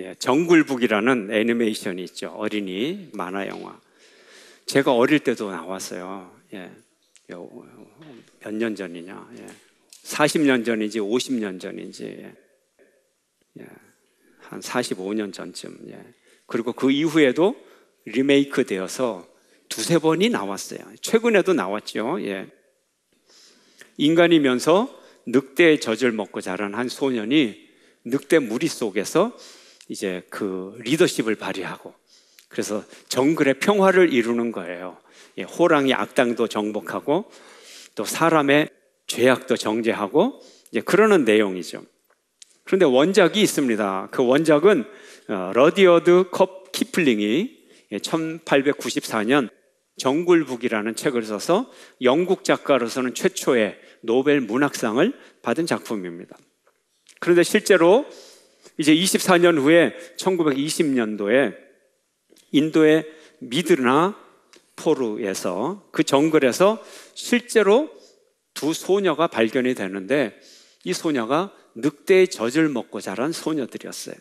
예, 정글북이라는 애니메이션이 있죠. 어린이 만화 영화. 제가 어릴 때도 나왔어요. 예, 몇 년 전이냐? 예, 40년 전인지 50년 전인지 예, 한 45년 전쯤. 예. 그리고 그 이후에도 리메이크 되어서 두세 번이 나왔어요. 최근에도 나왔죠. 예. 인간이면서 늑대의 젖을 먹고 자란 한 소년이 늑대 무리 속에서 이제 그 리더십을 발휘하고 그래서 정글의 평화를 이루는 거예요. 예, 호랑이 악당도 정복하고 또 사람의 죄악도 정죄하고 이제 그러는 내용이죠. 그런데 원작이 있습니다. 그 원작은 러디어드 컵 키플링이 1894년 정글북이라는 책을 써서 영국 작가로서는 최초의 노벨 문학상을 받은 작품입니다. 그런데 실제로 이제 24년 후에 1920년도에 인도의 미드나 포르에서 그 정글에서 실제로 두 소녀가 발견이 되는데 이 소녀가 늑대의 젖을 먹고 자란 소녀들이었어요.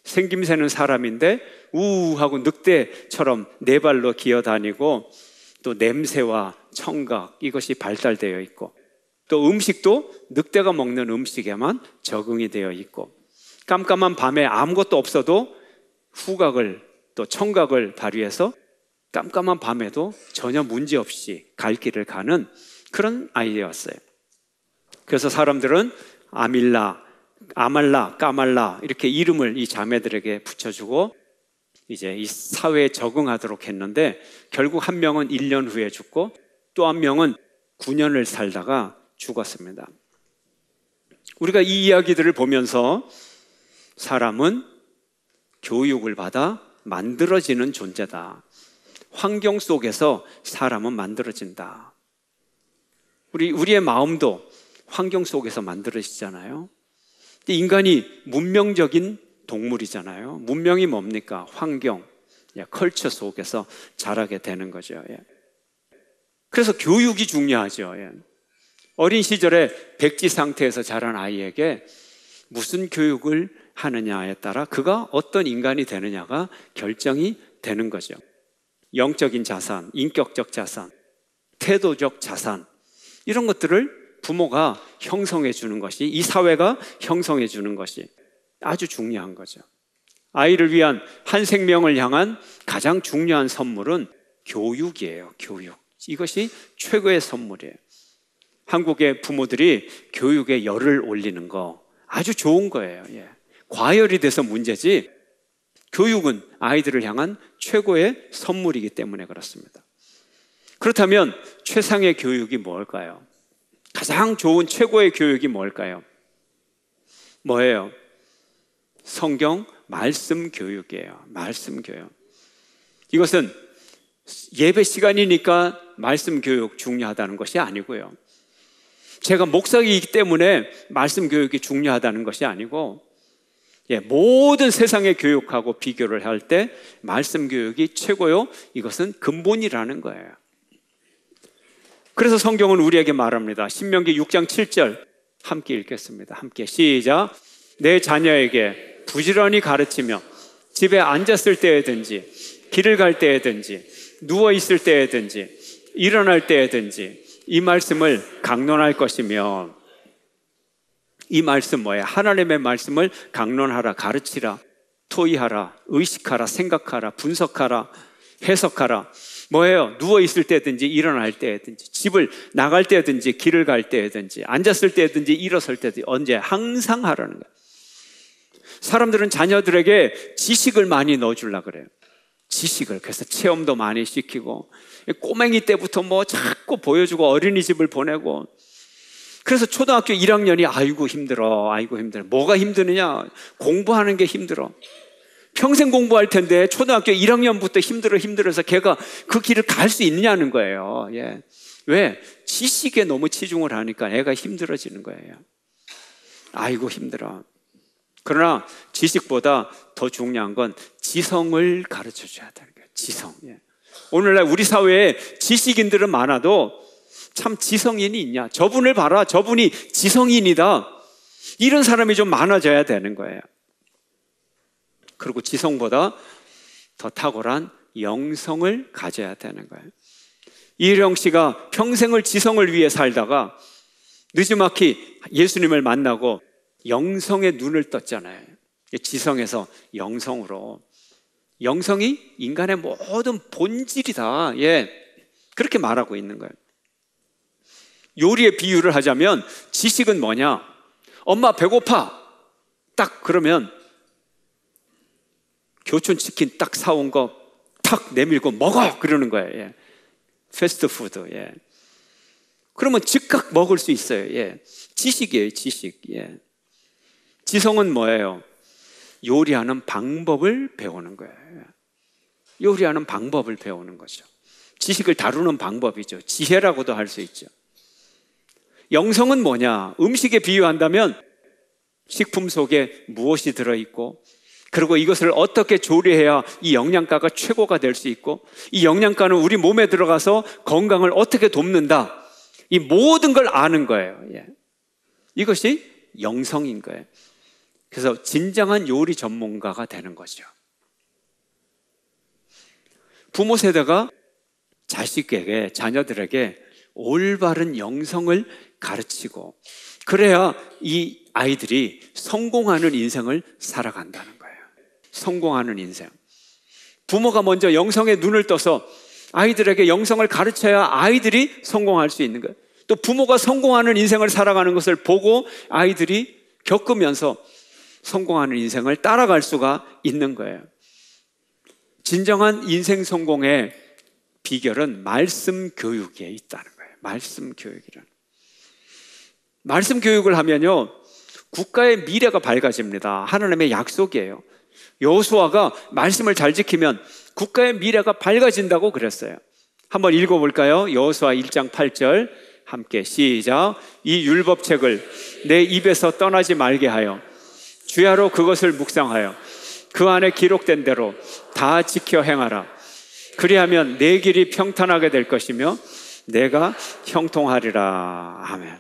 생김새는 사람인데 우하고 늑대처럼 네 발로 기어다니고 또 냄새와 청각 이것이 발달되어 있고 또 음식도 늑대가 먹는 음식에만 적응이 되어 있고 깜깜한 밤에 아무것도 없어도 후각을 또 청각을 발휘해서 깜깜한 밤에도 전혀 문제없이 갈 길을 가는 그런 아이였어요. 그래서 사람들은 아말라, 까말라 이렇게 이름을 이 자매들에게 붙여주고 이제 이 사회에 적응하도록 했는데 결국 한 명은 1년 후에 죽고 또 한 명은 9년을 살다가 죽었습니다. 우리가 이 이야기들을 보면서 사람은 교육을 받아 만들어지는 존재다. 환경 속에서 사람은 만들어진다. 우리의 마음도 환경 속에서 만들어지잖아요. 인간이 문명적인 동물이잖아요. 문명이 뭡니까? 환경, 컬처 속에서 자라게 되는 거죠. 그래서 교육이 중요하죠. 어린 시절에 백지 상태에서 자란 아이에게 무슨 교육을 하느냐에 따라 그가 어떤 인간이 되느냐가 결정이 되는 거죠. 영적인 자산, 인격적 자산, 태도적 자산 이런 것들을 부모가 형성해 주는 것이 이 사회가 형성해 주는 것이 아주 중요한 거죠. 아이를 위한 한 생명을 향한 가장 중요한 선물은 교육이에요. 교육. 이것이 최고의 선물이에요. 한국의 부모들이 교육에 열을 올리는 거 아주 좋은 거예요. 과열이 돼서 문제지 교육은 아이들을 향한 최고의 선물이기 때문에 그렇습니다. 그렇다면 최상의 교육이 뭘까요? 가장 좋은 최고의 교육이 뭘까요? 뭐예요? 성경 말씀 교육이에요. 말씀 교육. 이것은 예배 시간이니까 말씀 교육 중요하다는 것이 아니고요. 제가 목사이기 때문에 말씀 교육이 중요하다는 것이 아니고 모든 세상의 교육하고 비교를 할 때 말씀 교육이 최고요. 이것은 근본이라는 거예요. 그래서 성경은 우리에게 말합니다. 신명기 6장 7절 함께 읽겠습니다. 함께 시작. 내 자녀에게 부지런히 가르치며 집에 앉았을 때에든지 길을 갈 때에든지 누워 있을 때에든지 일어날 때에든지 이 말씀을 강론할 것이며 이 말씀 뭐예요? 하나님의 말씀을 강론하라, 가르치라, 토의하라, 의식하라, 생각하라, 분석하라, 해석하라. 뭐예요? 누워있을 때든지 일어날 때든지 집을 나갈 때든지 길을 갈 때든지 앉았을 때든지 일어설 때든지 언제 항상 하라는 거예요. 사람들은 자녀들에게 지식을 많이 넣어주려고 그래요. 지식을. 그래서 체험도 많이 시키고 꼬맹이 때부터 뭐 자꾸 보여주고 어린이집을 보내고 그래서 초등학교 1학년이 아이고 힘들어. 뭐가 힘드느냐? 공부하는 게 힘들어. 평생 공부할 텐데 초등학교 1학년부터 힘들어서 걔가 그 길을 갈 수 있느냐는 거예요. 왜? 지식에 너무 치중을 하니까 애가 힘들어지는 거예요. 아이고 힘들어. 그러나 지식보다 더 중요한 건 지성을 가르쳐 줘야 되는 거예요. 지성. 오늘날 우리 사회에 지식인들은 많아도 참 지성인이 있냐? 저분을 봐라. 저분이 지성인이다. 이런 사람이 좀 많아져야 되는 거예요. 그리고 지성보다 더 탁월한 영성을 가져야 되는 거예요. 이혜령 씨가 평생을 지성을 위해 살다가 늦지막히 예수님을 만나고 영성의 눈을 떴잖아요. 지성에서 영성으로. 영성이 인간의 모든 본질이다. 그렇게 말하고 있는 거예요. 요리의 비유를 하자면 지식은 뭐냐? 엄마 배고파. 딱 그러면 교촌치킨 딱 사온 거 탁 내밀고 먹어! 그러는 거예요. 패스트푸드. 그러면 즉각 먹을 수 있어요. 지식이에요, 지식. 지성은 뭐예요? 요리하는 방법을 배우는 거예요. 요리하는 방법을 배우는 거죠. 지식을 다루는 방법이죠. 지혜라고도 할 수 있죠. 영성은 뭐냐? 음식에 비유한다면 식품 속에 무엇이 들어있고, 그리고 이것을 어떻게 조리해야 이 영양가가 최고가 될 수 있고, 이 영양가는 우리 몸에 들어가서 건강을 어떻게 돕는다, 이 모든 걸 아는 거예요. 이것이 영성인 거예요. 그래서 진정한 요리 전문가가 되는 거죠. 부모 세대가 자식에게, 자녀들에게 올바른 영성을 가르치고, 그래야 이 아이들이 성공하는 인생을 살아간다는 거예요. 성공하는 인생. 부모가 먼저 영성에 눈을 떠서 아이들에게 영성을 가르쳐야 아이들이 성공할 수 있는 거예요. 또 부모가 성공하는 인생을 살아가는 것을 보고 아이들이 겪으면서 성공하는 인생을 따라갈 수가 있는 거예요. 진정한 인생 성공의 비결은 말씀 교육에 있다는 거예요. 말씀 교육이란. 말씀 교육을 하면요, 국가의 미래가 밝아집니다. 하나님의 약속이에요. 여호수아가 말씀을 잘 지키면 국가의 미래가 밝아진다고 그랬어요. 한번 읽어볼까요? 여호수아 1장 8절 함께 시작. 이 율법책을 내 입에서 떠나지 말게 하여 주야로 그것을 묵상하여 그 안에 기록된 대로 다 지켜 행하라. 그리하면 내 길이 평탄하게 될 것이며 내가 형통하리라. 아멘.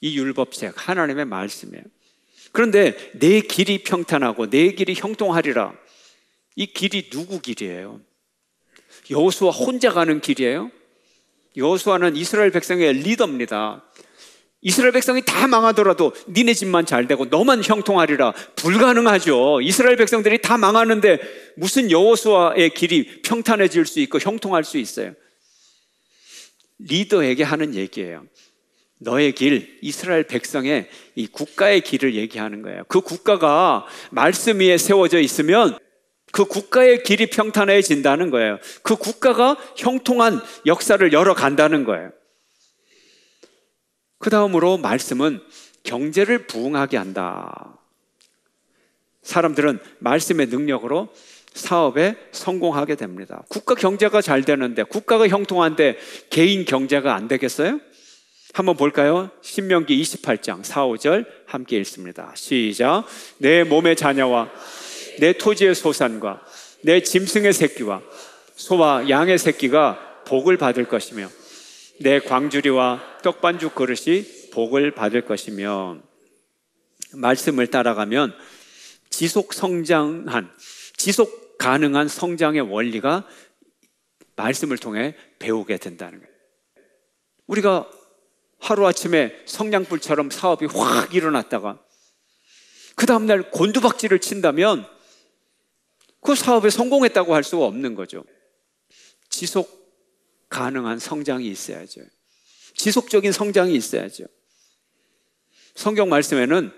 이 율법책 하나님의 말씀이에요. 그런데 내 길이 평탄하고 내 길이 형통하리라. 이 길이 누구 길이에요? 여호수아 혼자 가는 길이에요? 여호수아는 이스라엘 백성의 리더입니다. 이스라엘 백성이 다 망하더라도 니네 집만 잘 되고 너만 형통하리라. 불가능하죠. 이스라엘 백성들이 다 망하는데 무슨 여호수아의 길이 평탄해질 수 있고 형통할 수 있어요? 리더에게 하는 얘기예요. 너의 길, 이스라엘 백성의 이 국가의 길을 얘기하는 거예요. 그 국가가 말씀 위에 세워져 있으면 그 국가의 길이 평탄해진다는 거예요. 그 국가가 형통한 역사를 열어간다는 거예요. 그 다음으로 말씀은 경제를 부흥하게 한다. 사람들은 말씀의 능력으로 사업에 성공하게 됩니다. 국가 경제가 잘 되는데, 국가가 형통한데 개인 경제가 안 되겠어요? 한번 볼까요? 신명기 28장 4, 5절 함께 읽습니다. 시작. 내 몸의 자녀와 내 토지의 소산과 내 짐승의 새끼와 소와 양의 새끼가 복을 받을 것이며 내 광주리와 떡반죽 그릇이 복을 받을 것이며. 말씀을 따라가면 지속 가능한 성장의 원리가 말씀을 통해 배우게 된다는 거예요. 우리가 하루아침에 성냥불처럼 사업이 확 일어났다가 그 다음날 곤두박질을 친다면 그 사업에 성공했다고 할 수가 없는 거죠. 지속 가능한 성장이 있어야죠. 지속적인 성장이 있어야죠. 성경 말씀에는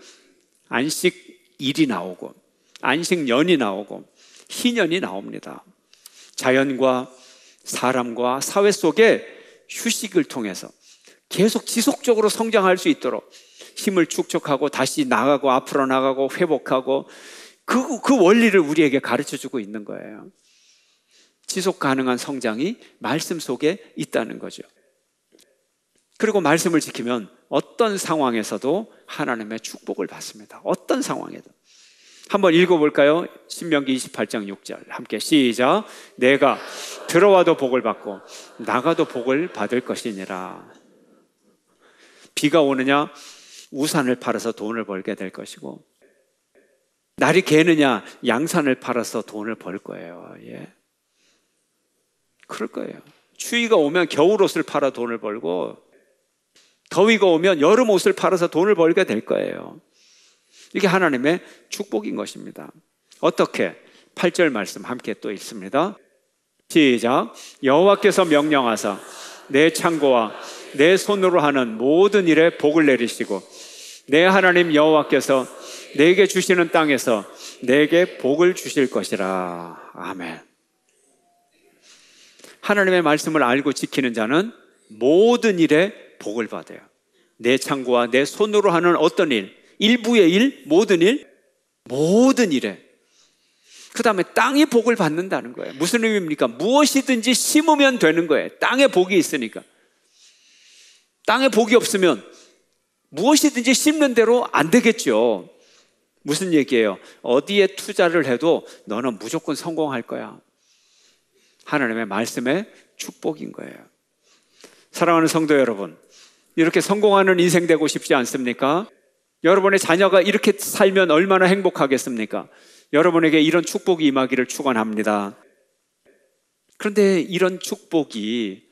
안식일이 나오고 안식년이 나오고 희년이 나옵니다. 자연과 사람과 사회 속에 휴식을 통해서 계속 지속적으로 성장할 수 있도록 힘을 축적하고 다시 나가고 앞으로 나가고 회복하고 그 원리를 우리에게 가르쳐주고 있는 거예요. 지속 가능한 성장이 말씀 속에 있다는 거죠. 그리고 말씀을 지키면 어떤 상황에서도 하나님의 축복을 받습니다. 어떤 상황에도. 한번 읽어볼까요? 신명기 28장 6절 함께 시작. 내가 들어와도 복을 받고 나가도 복을 받을 것이니라. 비가 오느냐? 우산을 팔아서 돈을 벌게 될 것이고, 날이 개느냐? 양산을 팔아서 돈을 벌 거예요. 예. 그럴 거예요. 추위가 오면 겨울옷을 팔아 돈을 벌고, 더위가 오면 여름옷을 팔아서 돈을 벌게 될 거예요. 이게 하나님의 축복인 것입니다. 어떻게? 8절 말씀 함께 또 읽습니다. 시작. 여호와께서 명령하사 내 창고와 내 손으로 하는 모든 일에 복을 내리시고 내 하나님 여호와께서 내게 주시는 땅에서 내게 복을 주실 것이라. 아멘. 하나님의 말씀을 알고 지키는 자는 모든 일에 복을 받아요. 내 창고와 내 손으로 하는 어떤 일, 일부의 일, 모든 일, 모든 일에. 그 다음에 땅이 복을 받는다는 거예요. 무슨 의미입니까? 무엇이든지 심으면 되는 거예요. 땅에 복이 있으니까. 땅에 복이 없으면 무엇이든지 심는 대로 안 되겠죠. 무슨 얘기예요? 어디에 투자를 해도 너는 무조건 성공할 거야. 하나님의 말씀의 축복인 거예요. 사랑하는 성도 여러분, 이렇게 성공하는 인생 되고 싶지 않습니까? 여러분의 자녀가 이렇게 살면 얼마나 행복하겠습니까? 여러분에게 이런 축복이 임하기를 축원합니다. 그런데 이런 축복이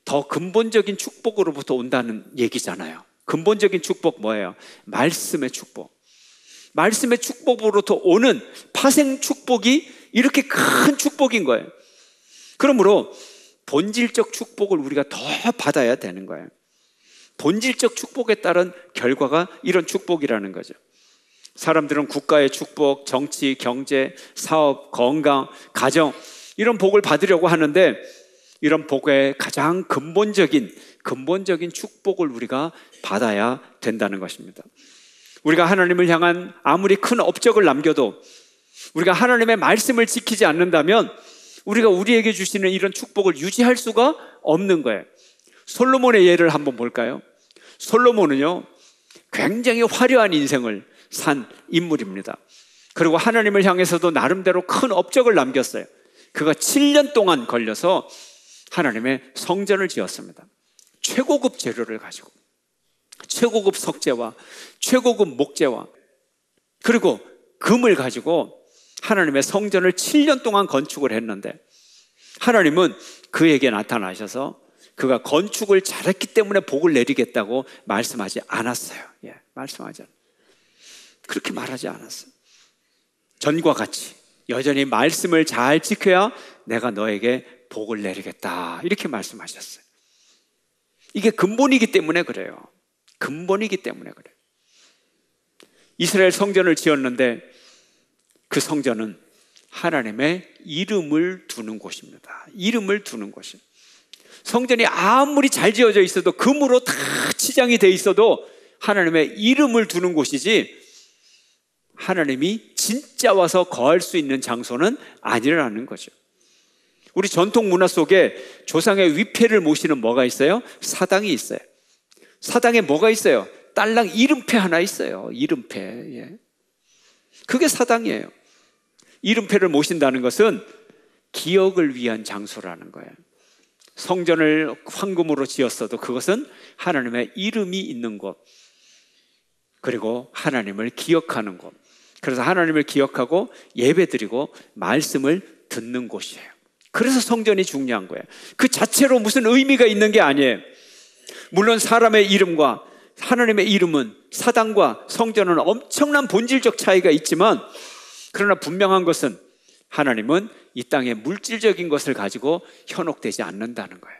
더 근본적인 축복으로부터 온다는 얘기잖아요. 근본적인 축복 뭐예요? 말씀의 축복. 말씀의 축복으로부터 오는 파생 축복이 이렇게 큰 축복인 거예요. 그러므로 본질적 축복을 우리가 더 받아야 되는 거예요. 본질적 축복에 따른 결과가 이런 축복이라는 거죠. 사람들은 국가의 축복, 정치, 경제, 사업, 건강, 가정 이런 복을 받으려고 하는데 이런 복의 가장 근본적인 축복을 우리가 받아야 된다는 것입니다. 우리가 하나님을 향한 아무리 큰 업적을 남겨도 우리가 하나님의 말씀을 지키지 않는다면 우리가 우리에게 주시는 이런 축복을 유지할 수가 없는 거예요. 솔로몬의 예를 한번 볼까요? 솔로몬은요, 굉장히 화려한 인생을 산 인물입니다. 그리고 하나님을 향해서도 나름대로 큰 업적을 남겼어요. 그가 7년 동안 걸려서 하나님의 성전을 지었습니다. 최고급 재료를 가지고 최고급 석재와 최고급 목재와 그리고 금을 가지고 하나님의 성전을 7년 동안 건축을 했는데 하나님은 그에게 나타나셔서 그가 건축을 잘했기 때문에 복을 내리겠다고 말씀하지 않았어요. 예, 말씀하지 않았어요. 그렇게 말하지 않았어요. 전과 같이 여전히 말씀을 잘 지켜야 내가 너에게 복을 내리겠다 이렇게 말씀하셨어요. 이게 근본이기 때문에 그래요. 근본이기 때문에 그래요. 이스라엘 성전을 지었는데 그 성전은 하나님의 이름을 두는 곳입니다. 이름을 두는 곳이에요. 성전이 아무리 잘 지어져 있어도 금으로 다 치장이 돼 있어도 하나님의 이름을 두는 곳이지 하나님이 진짜 와서 거할 수 있는 장소는 아니라는 거죠. 우리 전통 문화 속에 조상의 위패를 모시는 뭐가 있어요? 사당이 있어요. 사당에 뭐가 있어요? 딸랑 이름패 하나 있어요. 이름패. 예. 그게 사당이에요. 이름패를 모신다는 것은 기억을 위한 장소라는 거예요. 성전을 황금으로 지었어도 그것은 하나님의 이름이 있는 곳, 그리고 하나님을 기억하는 곳. 그래서 하나님을 기억하고 예배드리고 말씀을 듣는 곳이에요. 그래서 성전이 중요한 거예요. 그 자체로 무슨 의미가 있는 게 아니에요. 물론 사람의 이름과 하나님의 이름은 사당과 성전은 엄청난 본질적 차이가 있지만 그러나 분명한 것은 하나님은 이 땅의 물질적인 것을 가지고 현혹되지 않는다는 거예요.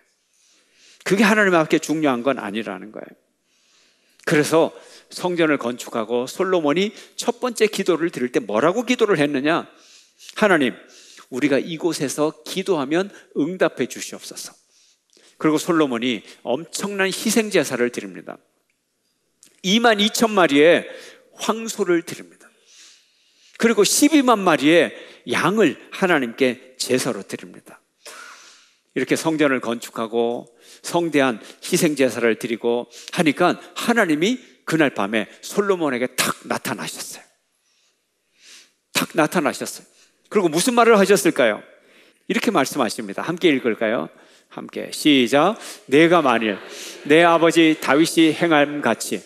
그게 하나님 앞에 중요한 건 아니라는 거예요. 그래서 성전을 건축하고 솔로몬이 첫 번째 기도를 드릴 때 뭐라고 기도를 했느냐? 하나님, 우리가 이곳에서 기도하면 응답해 주시옵소서. 그리고 솔로몬이 엄청난 희생 제사를 드립니다. 22,000마리의 황소를 드립니다. 그리고 12만 마리의 양을 하나님께 제사로 드립니다. 이렇게 성전을 건축하고 성대한 희생 제사를 드리고 하니까 하나님이 그날 밤에 솔로몬에게 탁 나타나셨어요. 탁 나타나셨어요. 그리고 무슨 말을 하셨을까요? 이렇게 말씀하십니다. 함께 읽을까요? 함께 시작. 내가 만일 내 아버지 다윗이 행함 같이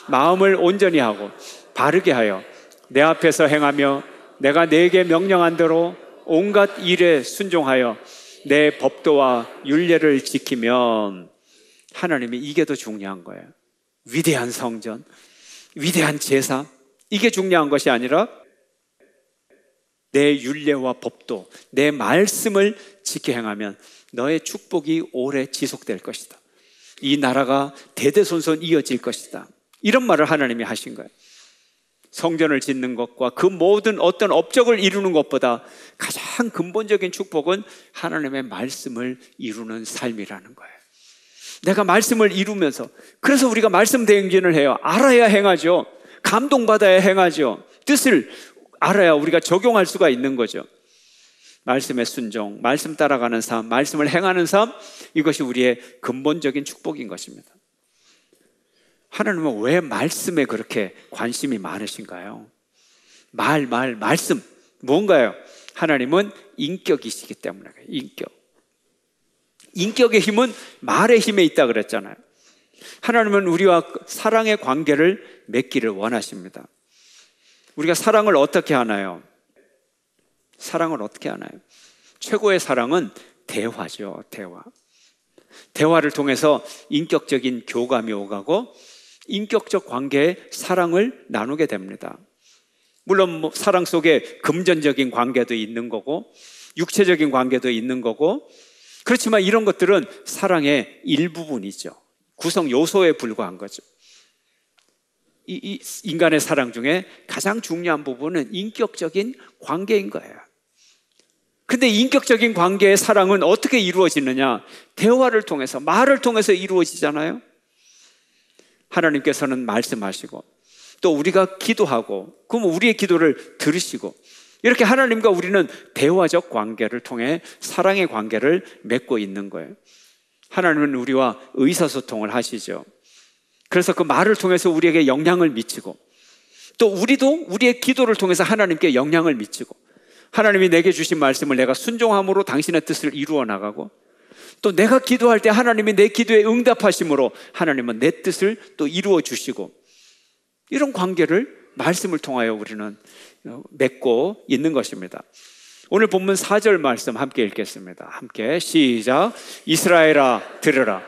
마음을 온전히 하고 바르게 하여 내 앞에서 행하며 내가 네게 명령한 대로 온갖 일에 순종하여 내 법도와 율례를 지키면, 하나님이 이게 더 중요한 거예요. 위대한 성전, 위대한 제사, 이게 중요한 것이 아니라 내 율례와 법도, 내 말씀을 지켜 행하면 너의 축복이 오래 지속될 것이다. 이 나라가 대대손손 이어질 것이다. 이런 말을 하나님이 하신 거예요. 성전을 짓는 것과 그 모든 어떤 업적을 이루는 것보다 가장 근본적인 축복은 하나님의 말씀을 이루는 삶이라는 거예요. 내가 말씀을 이루면서, 그래서 우리가 말씀 대행진을 해요. 알아야 행하죠. 감동받아야 행하죠. 뜻을 알아야 우리가 적용할 수가 있는 거죠. 말씀의 순종, 말씀 따라가는 삶, 말씀을 행하는 삶, 이것이 우리의 근본적인 축복인 것입니다. 하나님은 왜 말씀에 그렇게 관심이 많으신가요? 말씀. 뭔가요? 하나님은 인격이시기 때문에. 인격의 힘은 말의 힘에 있다 그랬잖아요. 하나님은 우리와 사랑의 관계를 맺기를 원하십니다. 우리가 사랑을 어떻게 하나요? 사랑을 어떻게 하나요? 최고의 사랑은 대화죠. 대화를 통해서 인격적인 교감이 오가고 인격적 관계에 사랑을 나누게 됩니다. 물론 사랑 속에 금전적인 관계도 있는 거고 육체적인 관계도 있는 거고, 그렇지만 이런 것들은 사랑의 일부분이죠. 구성 요소에 불과한 거죠. 이 인간의 사랑 중에 가장 중요한 부분은 인격적인 관계인 거예요. 근데 인격적인 관계의 사랑은 어떻게 이루어지느냐? 대화를 통해서, 말을 통해서 이루어지잖아요. 하나님께서는 말씀하시고 또 우리가 기도하고, 그럼 우리의 기도를 들으시고, 이렇게 하나님과 우리는 대화적 관계를 통해 사랑의 관계를 맺고 있는 거예요. 하나님은 우리와 의사소통을 하시죠. 그래서 그 말을 통해서 우리에게 영향을 미치고, 또 우리도 우리의 기도를 통해서 하나님께 영향을 미치고, 하나님이 내게 주신 말씀을 내가 순종함으로 당신의 뜻을 이루어 나가고, 또 내가 기도할 때 하나님이 내 기도에 응답하심으로 하나님은 내 뜻을 또 이루어 주시고, 이런 관계를 말씀을 통하여 우리는 맺고 있는 것입니다. 오늘 본문 4절 말씀 함께 읽겠습니다. 함께 시작. 이스라엘아 들으라,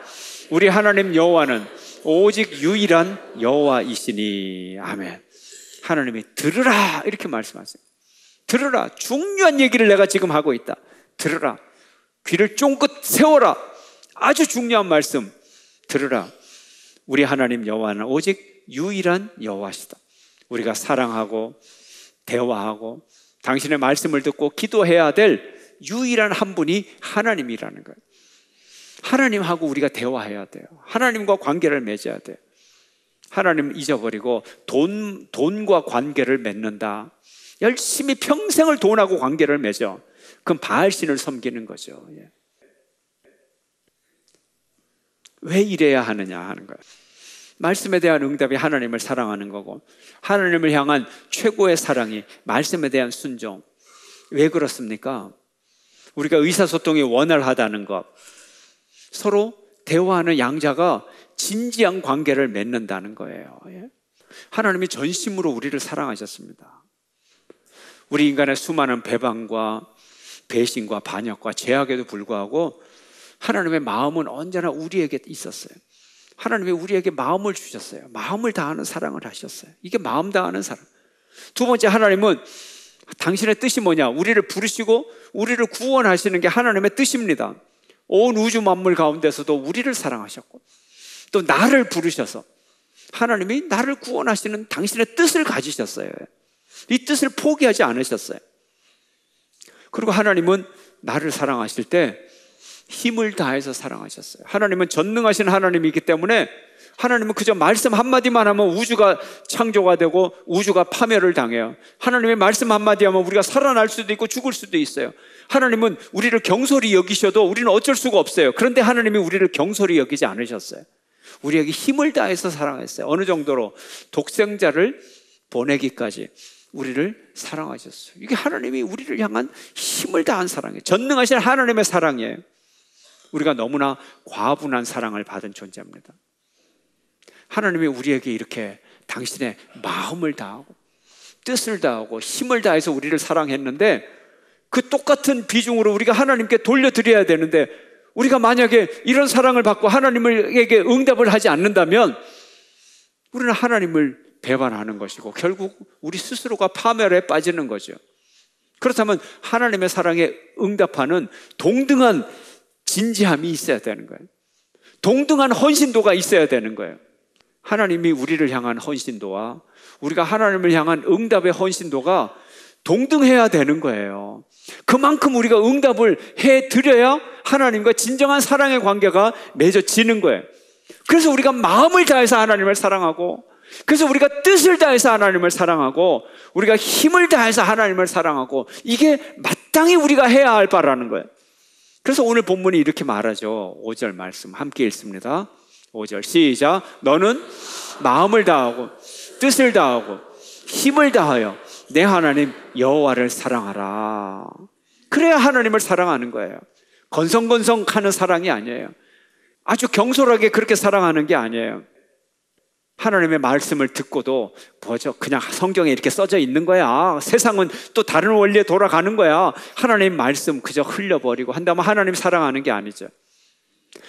우리 하나님 여호와는 오직 유일한 여호와이시니. 아멘. 하나님이 들으라 이렇게 말씀하세요. 들으라, 중요한 얘기를 내가 지금 하고 있다. 들으라, 귀를 쫑긋 세워라. 아주 중요한 말씀. 들으라, 우리 하나님 여호와는 오직 유일한 여호와시다. 우리가 사랑하고 대화하고 당신의 말씀을 듣고 기도해야 될 유일한 한 분이 하나님이라는 거예요. 하나님하고 우리가 대화해야 돼요. 하나님과 관계를 맺어야 돼요. 하나님 잊어버리고 돈과 관계를 맺는다. 열심히 평생을 돈하고 관계를 맺어. 그럼 바알신을 섬기는 거죠. 왜 이래야 하느냐 하는 거예요. 말씀에 대한 응답이 하나님을 사랑하는 거고, 하나님을 향한 최고의 사랑이 말씀에 대한 순종. 왜 그렇습니까? 우리가 의사소통이 원활하다는 것, 서로 대화하는 양자가 진지한 관계를 맺는다는 거예요. 하나님이 전심으로 우리를 사랑하셨습니다. 우리 인간의 수많은 배반과 배신과 반역과 죄악에도 불구하고 하나님의 마음은 언제나 우리에게 있었어요. 하나님이 우리에게 마음을 주셨어요. 마음을 다하는 사랑을 하셨어요. 이게 마음 다하는 사랑. 두 번째, 하나님은 당신의 뜻이 뭐냐? 우리를 부르시고 우리를 구원하시는 게 하나님의 뜻입니다. 온 우주 만물 가운데서도 우리를 사랑하셨고, 또 나를 부르셔서 하나님이 나를 구원하시는 당신의 뜻을 가지셨어요. 이 뜻을 포기하지 않으셨어요. 그리고 하나님은 나를 사랑하실 때 힘을 다해서 사랑하셨어요. 하나님은 전능하신 하나님이기 때문에 하나님은 그저 말씀 한마디만 하면 우주가 창조가 되고 우주가 파멸을 당해요. 하나님의 말씀 한마디 하면 우리가 살아날 수도 있고 죽을 수도 있어요. 하나님은 우리를 경솔히 여기셔도 우리는 어쩔 수가 없어요. 그런데 하나님이 우리를 경솔히 여기지 않으셨어요. 우리에게 힘을 다해서 사랑했어요. 어느 정도로? 독생자를 보내기까지 우리를 사랑하셨어요. 이게 하나님이 우리를 향한 힘을 다한 사랑이에요. 전능하신 하나님의 사랑이에요. 우리가 너무나 과분한 사랑을 받은 존재입니다. 하나님이 우리에게 이렇게 당신의 마음을 다하고 뜻을 다하고 힘을 다해서 우리를 사랑했는데 그 똑같은 비중으로 우리가 하나님께 돌려드려야 되는데 우리가 만약에 이런 사랑을 받고 하나님에게 응답을 하지 않는다면 우리는 하나님을 배반하는 것이고 결국 우리 스스로가 파멸에 빠지는 거죠. 그렇다면 하나님의 사랑에 응답하는 동등한 진지함이 있어야 되는 거예요. 동등한 헌신도가 있어야 되는 거예요. 하나님이 우리를 향한 헌신도와 우리가 하나님을 향한 응답의 헌신도가 동등해야 되는 거예요. 그만큼 우리가 응답을 해드려야 하나님과 진정한 사랑의 관계가 맺어지는 거예요. 그래서 우리가 마음을 다해서 하나님을 사랑하고, 그래서 우리가 뜻을 다해서 하나님을 사랑하고, 우리가 힘을 다해서 하나님을 사랑하고, 이게 마땅히 우리가 해야 할 바라는 거예요. 그래서 오늘 본문이 이렇게 말하죠. 5절 말씀 함께 읽습니다. 5절 시작. 너는 마음을 다하고 뜻을 다하고 힘을 다하여 내 하나님 여호와를 사랑하라. 그래야 하나님을 사랑하는 거예요. 건성건성하는 사랑이 아니에요. 아주 경솔하게 그렇게 사랑하는 게 아니에요. 하나님의 말씀을 듣고도 뭐죠? 그냥 성경에 이렇게 써져 있는 거야. 세상은 또 다른 원리에 돌아가는 거야. 하나님 말씀 그저 흘려버리고 한다면 하나님 사랑하는 게 아니죠.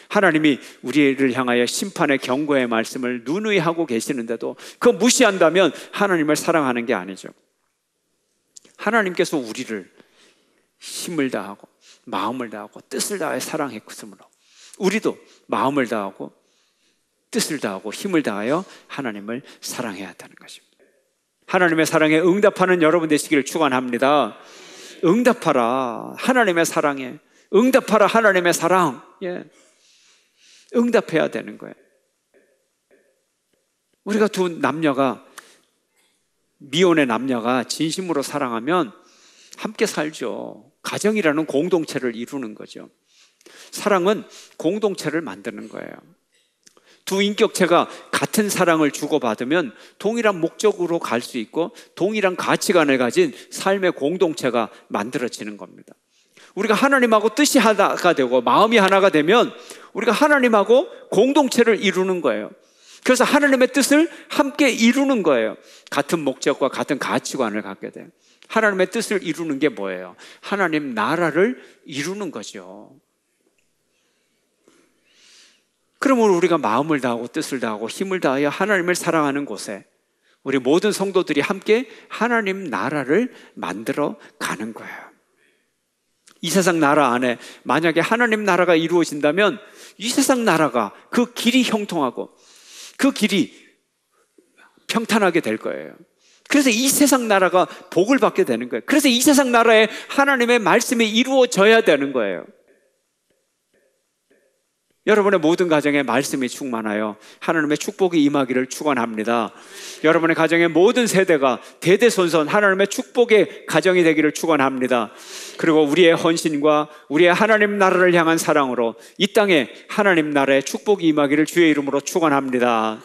하나님이 우리를 향하여 심판의 경고의 말씀을 누누이 하고 계시는데도 그거 무시한다면 하나님을 사랑하는 게 아니죠. 하나님께서 우리를 힘을 다하고 마음을 다하고 뜻을 다해 사랑했으므로 우리도 마음을 다하고 뜻을 다하고 힘을 다하여 하나님을 사랑해야 한다는 것입니다. 하나님의 사랑에 응답하는 여러분 되시기를 축원합니다. 응답하라 하나님의 사랑에, 응답하라 하나님의 사랑. 예. 응답해야 되는 거예요. 우리가 두 남녀가, 미혼의 남녀가 진심으로 사랑하면 함께 살죠. 가정이라는 공동체를 이루는 거죠. 사랑은 공동체를 만드는 거예요. 두 인격체가 같은 사랑을 주고받으면 동일한 목적으로 갈 수 있고 동일한 가치관을 가진 삶의 공동체가 만들어지는 겁니다. 우리가 하나님하고 뜻이 하나가 되고 마음이 하나가 되면 우리가 하나님하고 공동체를 이루는 거예요. 그래서 하나님의 뜻을 함께 이루는 거예요. 같은 목적과 같은 가치관을 갖게 돼요. 하나님의 뜻을 이루는 게 뭐예요? 하나님 나라를 이루는 거죠. 그러면 우리가 마음을 다하고 뜻을 다하고 힘을 다하여 하나님을 사랑하는 곳에 우리 모든 성도들이 함께 하나님 나라를 만들어 가는 거예요. 이 세상 나라 안에 만약에 하나님 나라가 이루어진다면 이 세상 나라가 그 길이 형통하고 그 길이 평탄하게 될 거예요. 그래서 이 세상 나라가 복을 받게 되는 거예요. 그래서 이 세상 나라에 하나님의 말씀이 이루어져야 되는 거예요. 여러분의 모든 가정에 말씀이 충만하여 하나님의 축복이 임하기를 축원합니다. 여러분의 가정의 모든 세대가 대대손손 하나님의 축복의 가정이 되기를 축원합니다. 그리고 우리의 헌신과 우리의 하나님 나라를 향한 사랑으로 이 땅에 하나님 나라의 축복이 임하기를 주의 이름으로 축원합니다.